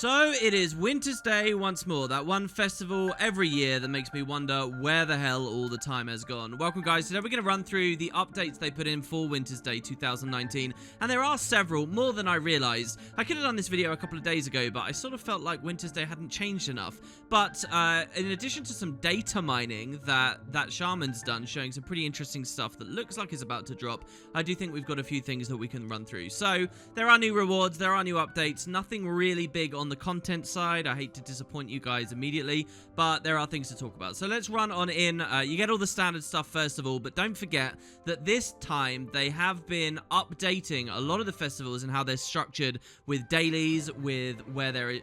So it is Wintersday once more, that one festival every year that makes me wonder where the hell all the time has gone. Welcome guys, today we're going to run through the updates they put in for Wintersday 2019, and there are several, more than I realised. I could have done this video a couple of days ago, but I sort of felt like Wintersday hadn't changed enough. But in addition to some data mining that Shaman's done, showing some pretty interesting stuff that looks like it's about to drop, I do think we've got a few things that we can run through. So there are new rewards, there are new updates, nothing really big on the content side. I hate to disappoint you guys immediately, but there are things to talk about. So let's run on in. You get all the standard stuff first of all, but don't forget that this time they have been updating a lot of the festivals and how they're structured, with dailies, with where their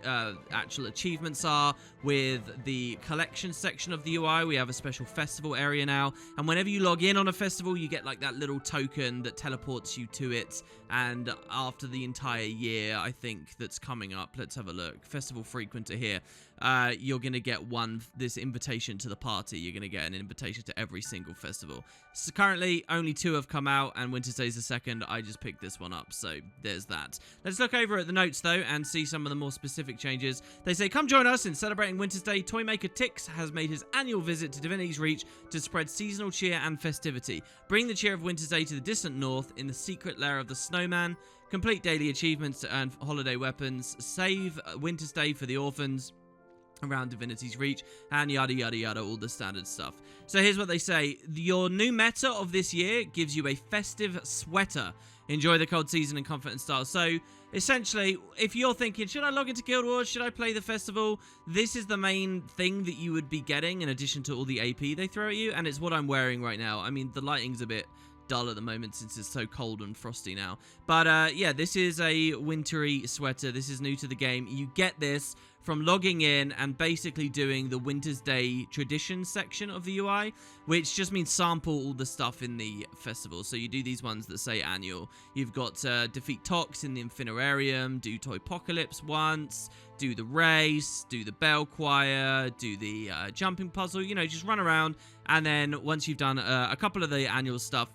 actual achievements are, with the collection section of the UI. We have a special festival area now, and whenever you log in on a festival, you get like that little token that teleports you to it. And after the entire year, I think, that's coming up, let's have a look. Festival frequenter here. You're going to get this invitation to the party. You're going to get an invitation to every single festival. So currently, only 2 have come out, and Wintersday's the second. I just picked this one up, so there's that. Let's look over at the notes, though, and see some of the more specific changes. They say, come join us in celebrating Wintersday. Toymaker Tix has made his annual visit to Divinity's Reach to spread seasonal cheer and festivity. Bring the cheer of Wintersday to the distant north in the secret lair of the Snowman. Complete daily achievements to earn holiday weapons. Save Wintersday for the orphans around Divinity's Reach, and yada yada yada, all the standard stuff. So here's what they say. Your new meta of this year gives you a festive sweater. Enjoy the cold season in comfort and style. So essentially, if you're thinking, should I log into Guild Wars, should I play the festival, this is the main thing that you would be getting in addition to all the AP they throw at you, and it's what I'm wearing right now. I mean, the lighting's a bit dull at the moment since it's so cold and frosty now, but yeah, this is a wintry sweater. This is new to the game. You get this from logging in and basically doing the Wintersday tradition section of the UI, which just means sample all the stuff in the festival. So you do these ones that say annual. You've got defeat Tox in the Infinirarium, do Toypocalypse once, do the race, do the bell choir, do the jumping puzzle, you know, just run around, and then once you've done a couple of the annual stuff,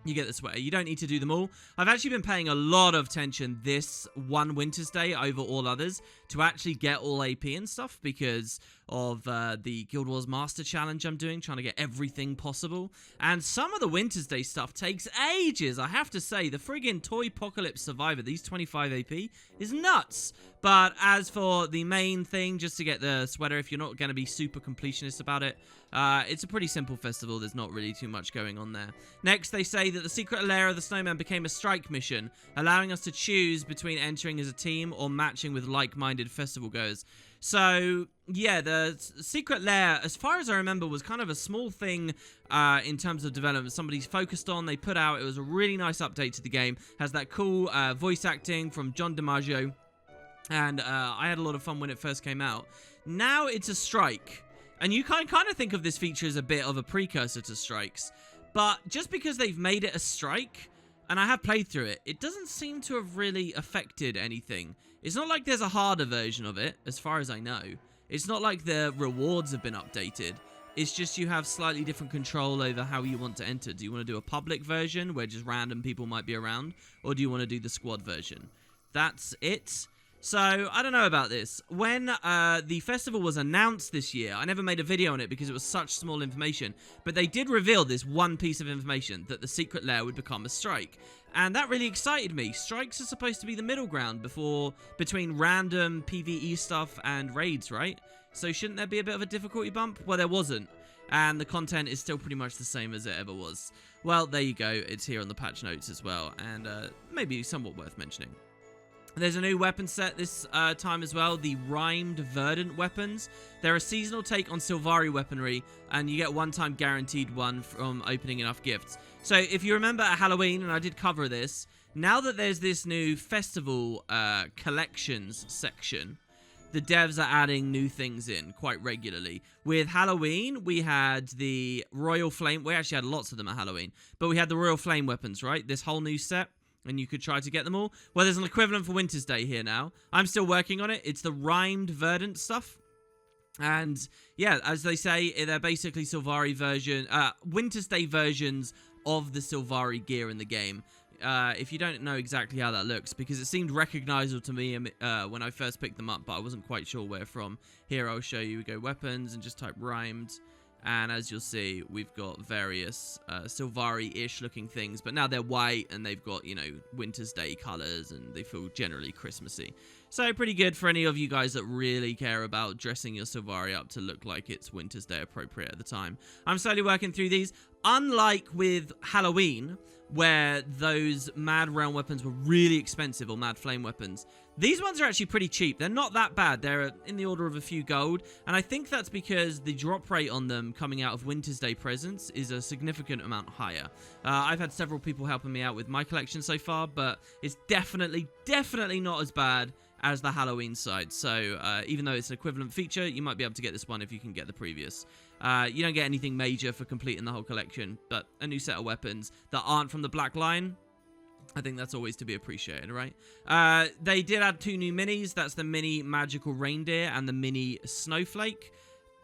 you get the sweater. You don't need to do them all. I've actually been paying a lot of attention this one Wintersday over all others to actually get all AP and stuff because of the Guild Wars Master Challenge I'm doing, trying to get everything possible. And some of the Wintersday stuff takes ages. I have to say, the friggin' Toypocalypse Survivor, these 25 AP, is nuts. But as for the main thing, just to get the sweater, if you're not going to be super completionist about it, it's a pretty simple festival. There's not really too much going on there. Next, they say that the secret lair of the Snowman became a strike mission, allowing us to choose between entering as a team or matching with like-minded festival goers. So, yeah, the secret lair, as far as I remember, was kind of a small thing in terms of development. Somebody's focused on, they put out, it was a really nice update to the game. Has that cool voice acting from John DiMaggio, and I had a lot of fun when it first came out. Now it's a strike, and you can kind of think of this feature as a bit of a precursor to strikes, but just because they've made it a strike, and I have played through it, it doesn't seem to have really affected anything. It's not like there's a harder version of it, as far as I know. It's not like the rewards have been updated. It's just you have slightly different control over how you want to enter. Do you want to do a public version where just random people might be around? Or do you want to do the squad version? That's it. So, I don't know about this. When the festival was announced this year, I never made a video on it because it was such small information, but they did reveal this one piece of information, that the secret lair would become a strike. And that really excited me. Strikes are supposed to be the middle ground between random PvE stuff and raids, right? So shouldn't there be a bit of a difficulty bump? Well, there wasn't. And the content is still pretty much the same as it ever was. Well, there you go. It's here on the patch notes as well, and maybe somewhat worth mentioning. There's a new weapon set this time as well, the rhymed verdant weapons. They're a seasonal take on Sylvari weaponry, and you get one-time guaranteed one from opening enough gifts. So if you remember at Halloween, and I did cover this, now that there's this new festival collections section, the devs are adding new things in quite regularly. With Halloween, we had the Royal Flame. We actually had lots of them at Halloween, but we had the Royal Flame weapons, right? This whole new set. And you could try to get them all. Well, there's an equivalent for Wintersday here now. I'm still working on it. It's the rhymed verdant stuff. And yeah, as they say, they're basically Sylvari version, Wintersday versions of the Sylvari gear in the game. if you don't know exactly how that looks, because it seemed recognizable to me when I first picked them up, but I wasn't quite sure where from. Here, I'll show you. We go weapons and just type rhymed. And as you'll see, we've got various Sylvari-ish looking things, but now they're white and they've got, you know, Winter's Day colors and they feel generally Christmassy. So pretty good for any of you guys that really care about dressing your Sylvari up to look like it's Winter's Day appropriate at the time. I'm slowly working through these. Unlike with Halloween, where those Mad Realm weapons were really expensive, or Mad Flame weapons, these ones are actually pretty cheap. They're not that bad. They're in the order of a few gold, and I think that's because the drop rate on them coming out of Winter's Day presents is a significant amount higher. I've had several people helping me out with my collection so far, but it's definitely not as bad as the Halloween side. So even though it's an equivalent feature, you might be able to get this one if you can get the previous. You don't get anything major for completing the whole collection, but a new set of weapons that aren't from the Blackline, I think that's always to be appreciated, right? They did add 2 new minis. That's the mini magical reindeer and the mini snowflake.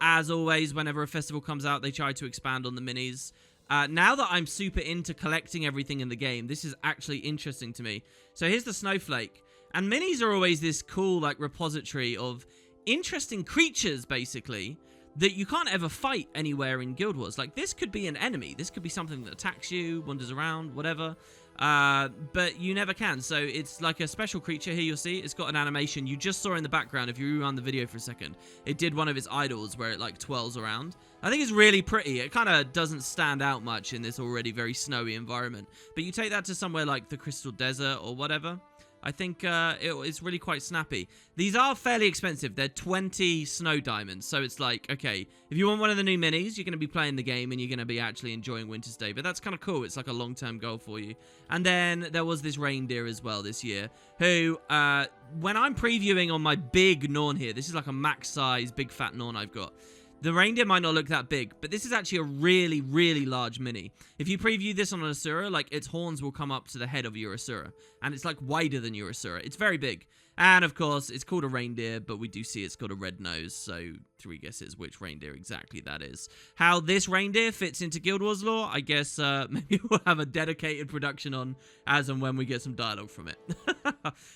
As always, whenever a festival comes out, they try to expand on the minis. Now that I'm super into collecting everything in the game, this is actually interesting to me. So here's the snowflake. And minis are always this cool, like, repository of interesting creatures, basically, that you can't ever fight anywhere in Guild Wars. Like, this could be an enemy. This could be something that attacks you, wanders around, whatever. But you never can. So it's like a special creature here. You'll see it's got an animation you just saw in the background. If you rewind the video for a second, it did one of its idols where it like twirls around. I think it's really pretty. It kind of doesn't stand out much in this already very snowy environment, but you take that to somewhere like the Crystal Desert or whatever, I think it's really quite snappy. These are fairly expensive. They're 20 snow diamonds. So it's like, okay, if you want one of the new minis, you're going to be playing the game and you're going to be actually enjoying Winter's Day. But that's kind of cool. It's like a long-term goal for you. And then there was this reindeer as well this year, who, when I'm previewing on my big Norn here, this is like a max size, big fat Norn I've got. The reindeer might not look that big, but this is actually a really, really large mini. If you preview this on an Asura, like, its horns will come up to the head of your Asura, and it's, like, wider than your Asura. It's very big. And, of course, it's called a reindeer, but we do see it's got a red nose, so 3 guesses which reindeer exactly that is. How this reindeer fits into Guild Wars lore, I guess maybe we'll have a dedicated production on as and when we get some dialogue from it.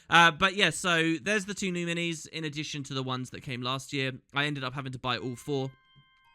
But, yeah, so there's the 2 new minis, in addition to the ones that came last year. I ended up having to buy all 4.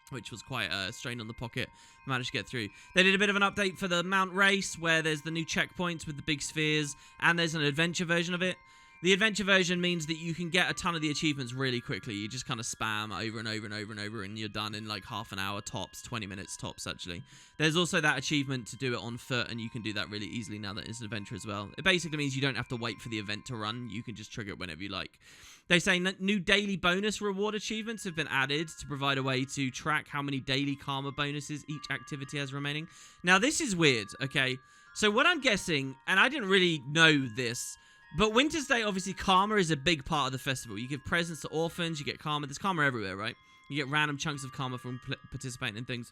Which was quite a strain on the pocket. Managed to get through. They did a bit of an update for the Mount Race, where there's the new checkpoints with the big spheres, and there's an adventure version of it. The adventure version means that you can get a ton of the achievements really quickly. You just kind of spam over and over and over and over, and you're done in like half an hour tops, 20 minutes tops, actually. There's also that achievement to do it on foot, and you can do that really easily now that it's an adventure as well. It basically means you don't have to wait for the event to run. You can just trigger it whenever you like. They say new daily bonus reward achievements have been added to provide a way to track how many daily karma bonuses each activity has remaining. Now, this is weird, okay? So what I'm guessing, and I didn't really know this, but Winter's Day, obviously, karma is a big part of the festival. You give presents to orphans, you get karma. There's karma everywhere, right? You get random chunks of karma from participating in things.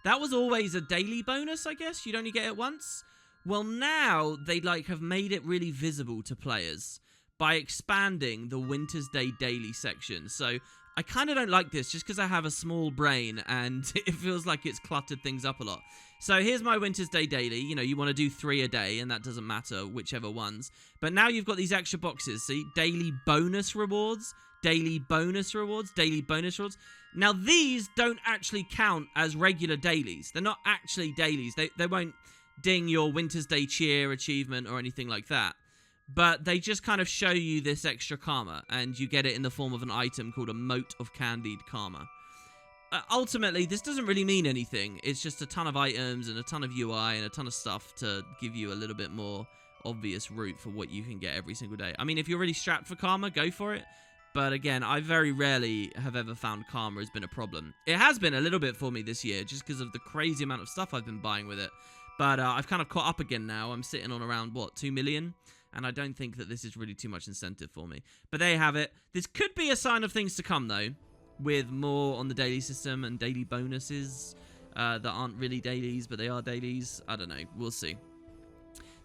That was always a daily bonus, I guess. You'd only get it once. Well, now they like have made it really visible to players by expanding the Winter's Day daily section. So I kind of don't like this just because I have a small brain and it feels like it's cluttered things up a lot. So here's my Winter's Day daily. You know, you want to do 3 a day, and that doesn't matter whichever ones. But now you've got these extra boxes. See, daily bonus rewards, daily bonus rewards, daily bonus rewards. Now, these don't actually count as regular dailies. They're not actually dailies. They won't ding your Winter's Day cheer achievement or anything like that. But they just kind of show you this extra karma, and you get it in the form of an item called a mote of candied karma. Ultimately, this doesn't really mean anything. It's just a ton of items and a ton of UI and a ton of stuff to give you a little bit more obvious route for what you can get every single day. I mean, if you're really strapped for karma, go for it. But again, I very rarely have ever found karma has been a problem. It has been a little bit for me this year, just because of the crazy amount of stuff I've been buying with it. But I've kind of caught up again now. I'm sitting on around, what, 2 million? And I don't think that this is really too much incentive for me. But there you have it. This could be a sign of things to come, though, with more on the daily system and daily bonuses that aren't really dailies, but they are dailies. I don't know. We'll see.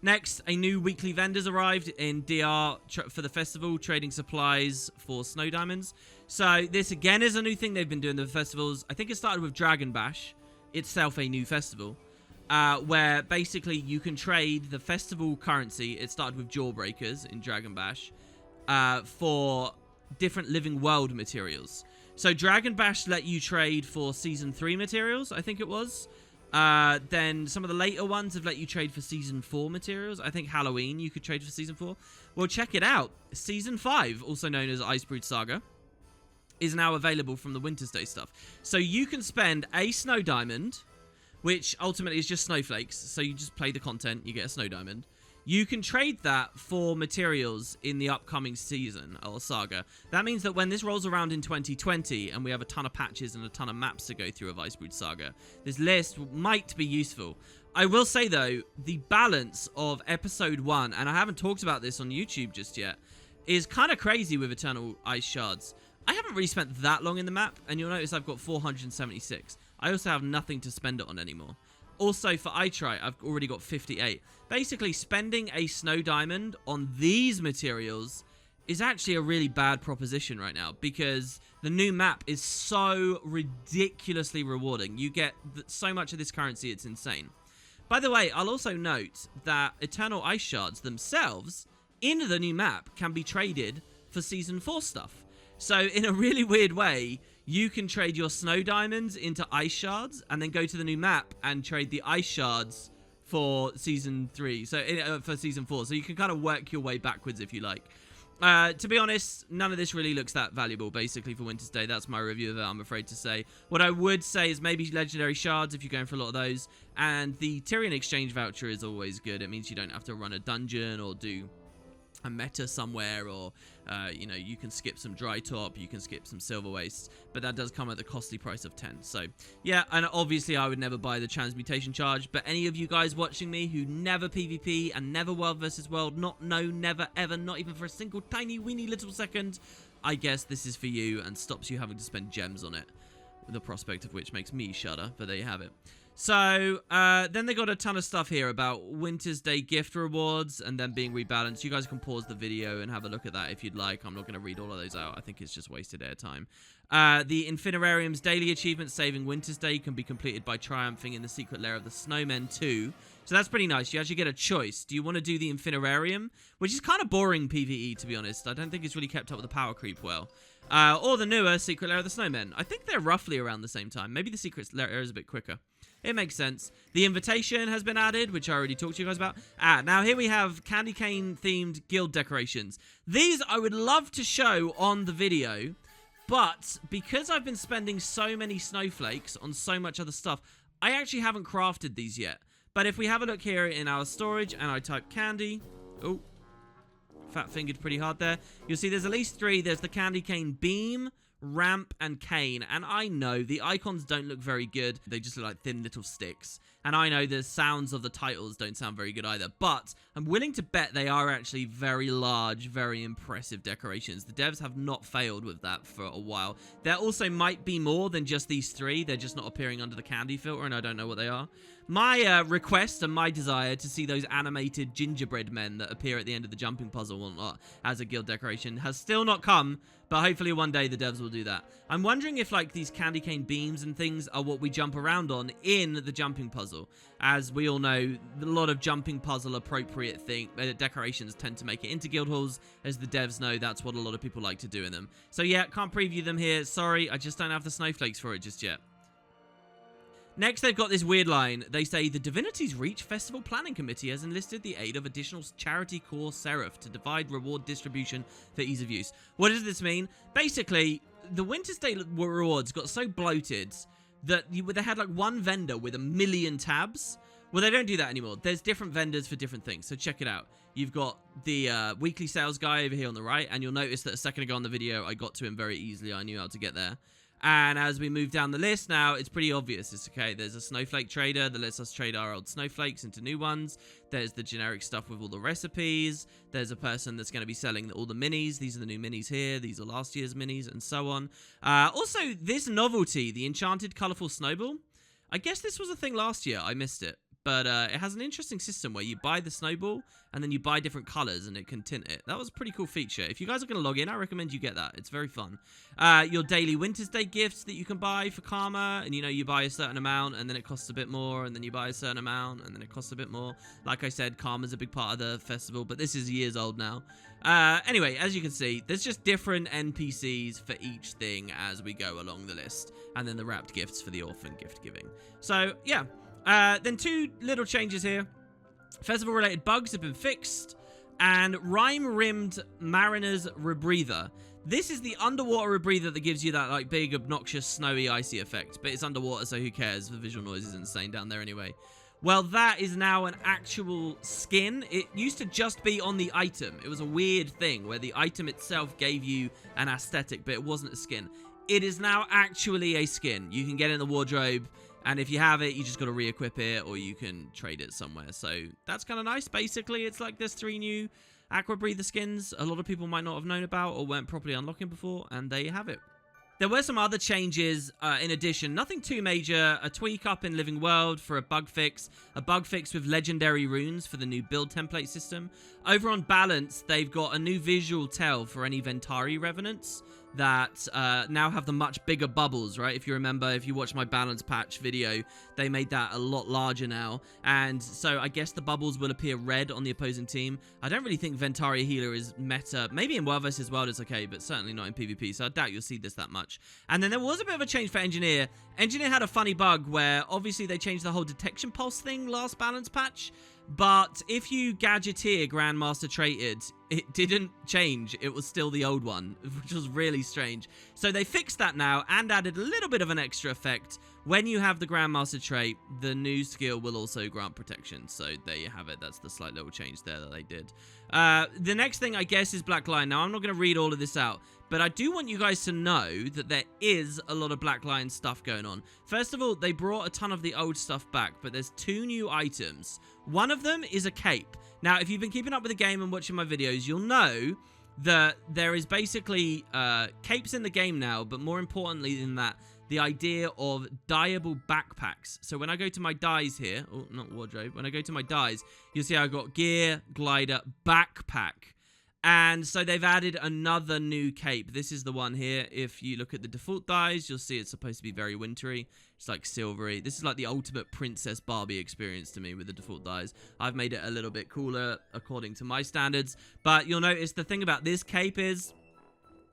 Next, a new weekly vendors arrived in DR for the festival, trading supplies for snow diamonds. So this, again, is a new thing they've been doing the festivals. I think it started with Dragon Bash, itself a new festival. where basically you can trade the festival currency. It started with Jawbreakers in Dragon Bash for different living world materials. So Dragon Bash let you trade for Season 3 materials, I think it was. Then some of the later ones have let you trade for Season 4 materials. I think Halloween you could trade for Season 4. Well, check it out. Season 5, also known as Icebrood Saga, is now available from the Wintersday stuff. So you can spend a Snow Diamond, which ultimately is just snowflakes. So you just play the content, you get a Snow Diamond. You can trade that for materials in the upcoming season or saga. That means that when this rolls around in 2020 and we have a ton of patches and a ton of maps to go through of Icebrood Saga, this list might be useful. I will say, though, the balance of Episode 1, and I haven't talked about this on YouTube just yet, is kind of crazy with Eternal Ice Shards. I haven't really spent that long in the map, and you'll notice I've got 476. I also have nothing to spend it on anymore. Also, for Itri, I've already got 58. Basically, spending a Snow Diamond on these materials is actually a really bad proposition right now, because the new map is so ridiculously rewarding. You get so much of this currency, it's insane. By the way, I'll also note that Eternal Ice Shards themselves, in the new map, can be traded for Season 4 stuff. So, in a really weird way, you can trade your Snow Diamonds into Ice Shards and then go to the new map and trade the Ice Shards for Season 3, so for Season 4. So you can kind of work your way backwards if you like. To be honest, none of this really looks that valuable, basically, for Wintersday. That's my review of it, I'm afraid to say. What I would say is maybe Legendary Shards, if you're going for a lot of those. And the Tyrion Exchange Voucher is always good. It means you don't have to run a dungeon or do a meta somewhere, or you know, you can skip some dry top, you can skip some silver wastes, but that does come at the costly price of 10. So yeah, and obviously I would never buy the transmutation charge, but any of you guys watching me who never PvP and never world versus world, never ever, not even for a single tiny weeny little second, I guess this is for you and stops you having to spend gems on it, the prospect of which makes me shudder, but there you have it. So, then they got a ton of stuff here about Wintersday gift rewards and then being rebalanced. You guys can pause the video and have a look at that if you'd like. I'm not going to read all of those out. I think it's just wasted airtime. The Infinirarium's daily achievement, Saving Wintersday, can be completed by triumphing in the secret lair of the Snowmen 2. So that's pretty nice. You actually get a choice. Do you want to do the Infinirarium? Which is kind of boring PvE, to be honest. I don't think it's really kept up with the power creep well. Or the newer Secret Lair of the Snowmen. I think they're roughly around the same time. Maybe the Secret Lair is a bit quicker. It makes sense. The invitation has been added, which I already talked to you guys about. Now here we have candy cane themed guild decorations. These I would love to show on the video, but because I've been spending so many snowflakes on so much other stuff, I actually haven't crafted these yet. But if we have a look here in our storage and I type candy, oh, fat fingered pretty hard there, you'll see there's at least 3. There's the candy cane beam, ramp, and cane. And I know the icons don't look very good. They just look like thin little sticks. And I know the sounds of the titles don't sound very good either. But I'm willing to bet they are actually very large, very impressive decorations. The devs have not failed with that for a while. There also might be more than just these 3. They're just not appearing under the candy filter, and I don't know what they are. My request and my desire to see those animated gingerbread men that appear at the end of the jumping puzzle or not as a guild decoration has still not come, but hopefully one day the devs will do that. I'm wondering if like these candy cane beams and things are what we jump around on in the jumping puzzle. As we all know, a lot of jumping puzzle appropriate decorations tend to make it into guild halls. As the devs know, that's what a lot of people like to do in them. So yeah, can't preview them here. Sorry, I just don't have the snowflakes for it just yet. Next, they've got this weird line. They say, the Divinity's Reach Festival Planning Committee has enlisted the aid of additional charity core serif to divide reward distribution for ease of use. What does this mean? Basically, the Wintersday rewards got so bloated that they had like one vendor with 1 million tabs. Well, they don't do that anymore. There's different vendors for different things, so check it out. You've got the weekly sales guy over here on the right, and you'll notice that a second ago on the video, I got to him very easily. I knew how to get there. And as we move down the list now, it's pretty obvious. It's okay. There's a snowflake trader that lets us trade our old snowflakes into new ones. There's the generic stuff with all the recipes. There's a person that's going to be selling all the minis. These are the new minis here. These are last year's minis and so on. Also, this novelty, the Enchanted Colourful Snowball. I guess this was a thing last year. I missed it. but it has an interesting system where you buy the snowball and then you buy different colors and it can tint it. That was a pretty cool feature. If you guys are going to log in, I recommend you get that. It's very fun. Your daily Wintersday gifts that you can buy for karma, and you buy a certain amount and then it costs a bit more, and then you buy a certain amount and then it costs a bit more. Like I said, karma's a big part of the festival, but this is years old now. Anyway, as you can see, there's just different NPCs for each thing as we go along the list, and then the wrapped gifts for the orphan gift giving. So yeah, then 2 little changes here. Festival related bugs have been fixed, and rhyme-rimmed mariner's rebreather. This is the underwater rebreather that gives you that like big obnoxious snowy icy effect, but it's underwater, so who cares? The visual noise is insane down there anyway. Well, that is now an actual skin. It used to just be on the item. It was a weird thing where the item itself gave you an aesthetic, but it wasn't a skin. It is now actually a skin. You can get it in the wardrobe, and if you have it, you just got to re-equip it, or you can trade it somewhere. So that's kind of nice. Basically, it's like there's 3 new Aqua Breather skins a lot of people might not have known about or weren't properly unlocking before, and there you have it. There were some other changes in addition. Nothing too major. A tweak up in Living World for a bug fix with legendary runes for the new build template system. Over on Balance, they've got a new visual tell for any Ventari Revenants that now have the much bigger bubbles, right? If you remember, if you watch my Balance patch video, they made that a lot larger now. And so I guess the bubbles will appear red on the opposing team. I don't really think Ventari Healer is meta. Maybe in World vs. World it's okay, but certainly not in PvP, so I doubt you'll see this that much. And then there was a bit of a change for Engineer. Engineer had a funny bug where obviously they changed the whole detection pulse thing last Balance patch. But if you Gadgeteer Grandmaster traded, it didn't change. It was still the old one, which was really strange. So they fixed that now and added a little bit of an extra effect. When you have the Grandmaster trait, the new skill will also grant protection. So there you have it. That's the slight little change there that they did. The next thing, I guess, is Blackline. Now, I'm not going to read all of this out, but I do want you guys to know that there is a lot of Blackline stuff going on. First of all, they brought a ton of the old stuff back, but there's 2 new items. One of them is a cape. Now, if you've been keeping up with the game and watching my videos, you'll know that there is basically capes in the game now, but more importantly than that, the idea of dyeable backpacks. So when I go to my dyes here, oh, not wardrobe, when I go to my dyes, you'll see I've got gear, glider, backpack. And so they've added another new cape. This is the one here. If you look at the default dyes, you'll see it's supposed to be very wintry. It's like silvery. This is like the ultimate Princess Barbie experience to me with the default dyes. I've made it a little bit cooler according to my standards. But you'll notice the thing about this cape is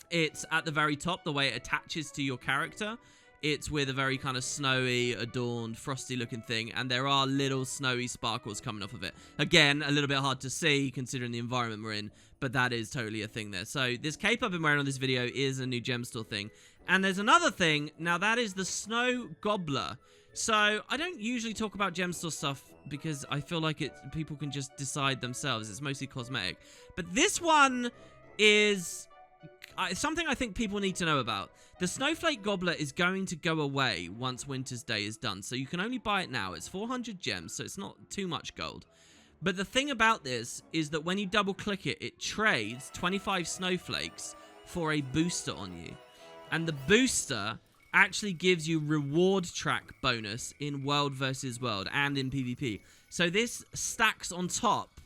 it's at the very top, the way it attaches to your character. It's with a very kind of snowy, adorned, frosty looking thing, and there are little snowy sparkles coming off of it. Again, a little bit hard to see considering the environment we're in, but that is totally a thing there. So this cape I've been wearing on this video is a new gem store thing. And there's another thing, now that is the Snow Gobbler. So I don't usually talk about gem store stuff because I feel like people can just decide themselves. It's mostly cosmetic. But this one is something I think people need to know about. The Snowflake Gobbler is going to go away once Wintersday is done, so you can only buy it now. It's 400 gems, so it's not too much gold. But the thing about this is that when you double click it, it trades 25 snowflakes for a booster on you. And the booster actually gives you reward track bonus in World vs. World and in PvP. So this stacks on top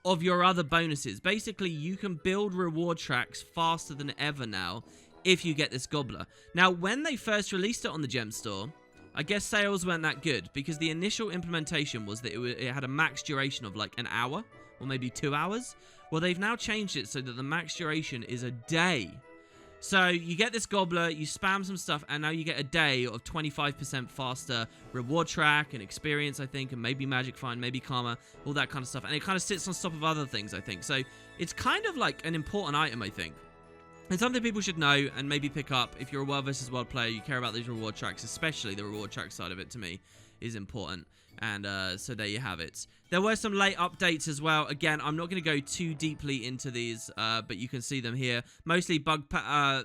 of your other bonuses. Basically, you can build reward tracks faster than ever now if you get this Gobbler. Now, when they first released it on the gem store, I guess sales weren't that good because the initial implementation was that it had a max duration of like an hour or maybe 2 hours. Well, they've now changed it so that the max duration is a day. So you get this Gobbler, you spam some stuff, and now you get a day of 25% faster reward track and experience, I think, and maybe magic find, maybe karma, all that kind of stuff. And it kind of sits on top of other things, I think. So it's kind of like an important item, I think. It's something people should know and maybe pick up. If you're a World vs. World player, you care about these reward tracks, especially the reward track side of it, to me, is important. And so there you have it. There were some late updates as well. Again, I'm not going to go too deeply into these, but you can see them here. Mostly bug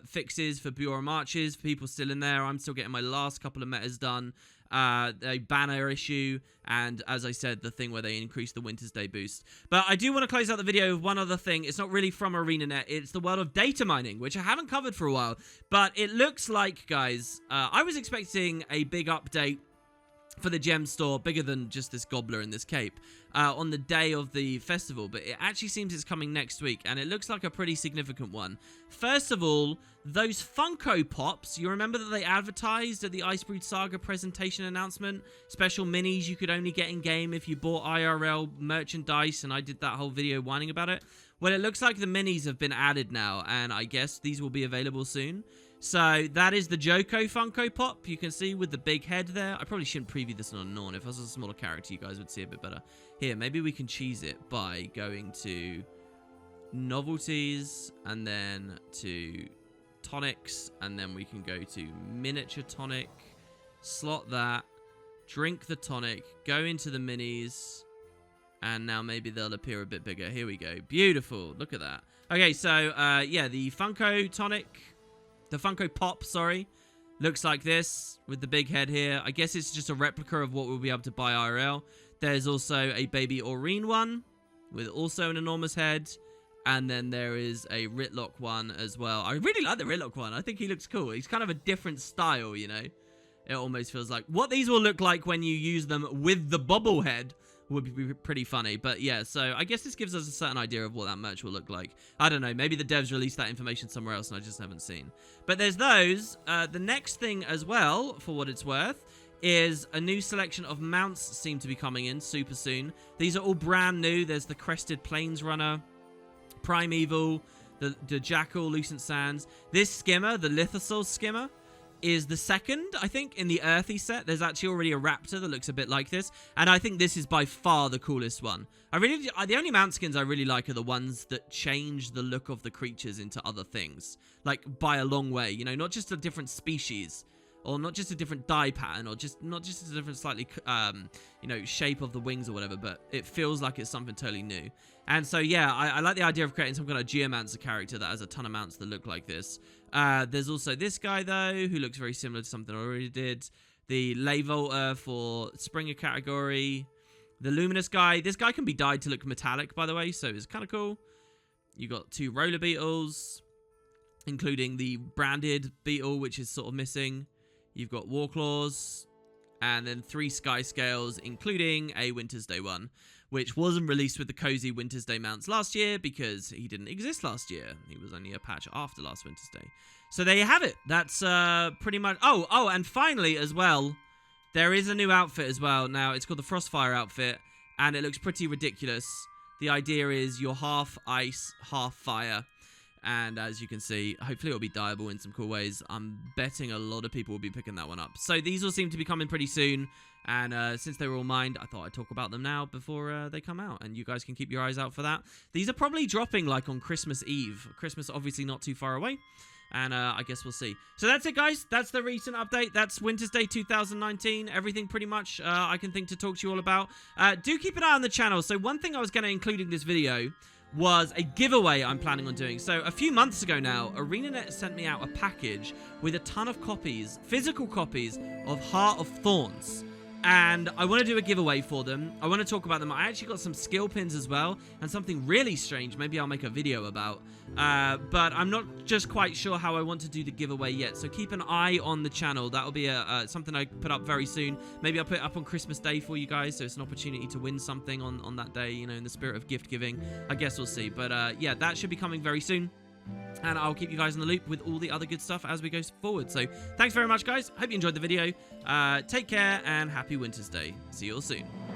fixes for Bureau Marches, for people still in there. I'm still getting my last couple of metas done. A banner issue, and as I said, the thing where they increased the Wintersday boost. But I do want to close out the video with one other thing. It's not really from ArenaNet. It's the world of data mining, which I haven't covered for a while. But it looks like, guys, I was expecting a big update for the gem store, bigger than just this gobbler in this cape, on the day of the festival. But it actually seems it's coming next week, and it looks like a pretty significant one. First of all, those Funko Pops, you remember that they advertised at the Icebrood Saga presentation announcement? Special minis you could only get in-game if you bought IRL merchandise, and I did that whole video whining about it. Well, it looks like the minis have been added now, and I guess these will be available soon. So that is the Joko Funko Pop. You can see with the big head there. I probably shouldn't preview this on Norn. If I was a smaller character, you guys would see a bit better. Here, maybe we can cheese it by going to novelties and then to tonics, and then we can go to miniature tonic, slot that, drink the tonic, go into the minis, and now maybe they'll appear a bit bigger. Here we go. Beautiful. Look at that. Okay, so yeah, the Funko tonic, the Funko Pop, sorry, looks like this with the big head here. I guess it's just a replica of what we'll be able to buy IRL. There's also a baby Aurene one with also an enormous head. And then there is a Ritlock one as well. I really like the Ritlock one. I think he looks cool. He's kind of a different style, you know. It almost feels like what these will look like when you use them with the bobblehead would be pretty funny. But yeah, so I guess this gives us a certain idea of what that merch will look like. I don't know. Maybe the devs released that information somewhere else and I just haven't seen. But there's those. The next thing as well, for what it's worth, is a new selection of mounts seem to be coming in super soon. These are all brand new. There's the Crested Plains Runner, Primeval, the Jackal, Lucent Sands. This skimmer, the Lithosaur skimmer, is the second, I think, in the Earthy set. There's actually already a Raptor that looks a bit like this, and I think this is by far the coolest one. The only mount skins I really like are the ones that change the look of the creatures into other things, like by a long way, you know, not just a different species, or not just a different dye pattern, or not just a different slightly, you know, shape of the wings or whatever, but it feels like it's something totally new. And so, yeah, I like the idea of creating some kind of Geomancer character that has a ton of mounts that look like this. There's also this guy, though, who looks very similar to something I already did. The Layvolter for Springer category. The Luminous guy. This guy can be dyed to look metallic, by the way, so it's kind of cool. You got 2 Roller Beetles, including the branded beetle, which is sort of missing. You've got Warclaws, and then 3 Sky Scales, including a Wintersday one, which wasn't released with the cozy Wintersday mounts last year because he didn't exist last year. He was only a patch after last Wintersday. So there you have it. That's pretty much... Oh, and finally as well, there is a new outfit as well. Now, it's called the Frostfire outfit, and it looks pretty ridiculous. The idea is you're half ice, half fire. And as you can see, hopefully it'll be dyeable in some cool ways. I'm betting a lot of people will be picking that one up. So these all seem to be coming pretty soon. And since they were all mined, I thought I'd talk about them now before they come out. And you guys can keep your eyes out for that. These are probably dropping like on Christmas Eve. Christmas obviously not too far away. And I guess we'll see. So that's it, guys. That's the recent update. That's Wintersday 2019. Everything pretty much I can think to talk to you all about. Do keep an eye on the channel. So one thing I was going to include in this video was a giveaway I'm planning on doing. So a few months ago now, ArenaNet sent me out a package with a ton of copies, physical copies of Heart of Thorns. And I want to do a giveaway for them. I want to talk about them. I actually got some skill pins as well, and something really strange. Maybe I'll make a video about. But I'm not just quite sure how I want to do the giveaway yet. So keep an eye on the channel. That'll be something I put up very soon. Maybe I'll put it up on Christmas Day for you guys, so it's an opportunity to win something on that day, you know, in the spirit of gift giving. I guess we'll see. But yeah, that should be coming very soon. And I'll keep you guys in the loop with all the other good stuff as we go forward. So thanks very much, guys. Hope you enjoyed the video. Take care and happy Wintersday. See you all soon.